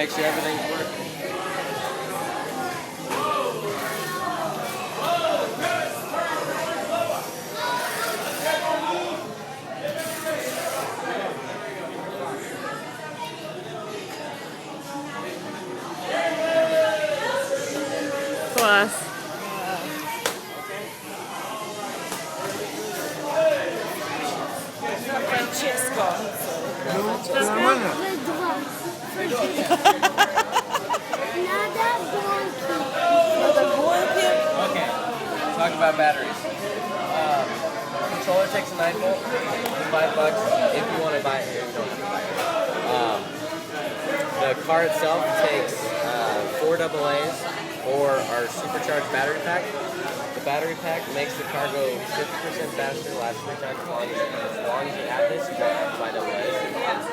make sure everything's working. Class. Francesco. Okay, talk about batteries. Controller takes a 9-volt, $5 if you want to buy it here. You don't have to buy it. The car itself takes 4 AA's or our supercharged battery pack. The battery pack makes the car go 50% faster, lasts 3 times as long as you have this. You don't have to buy AA's.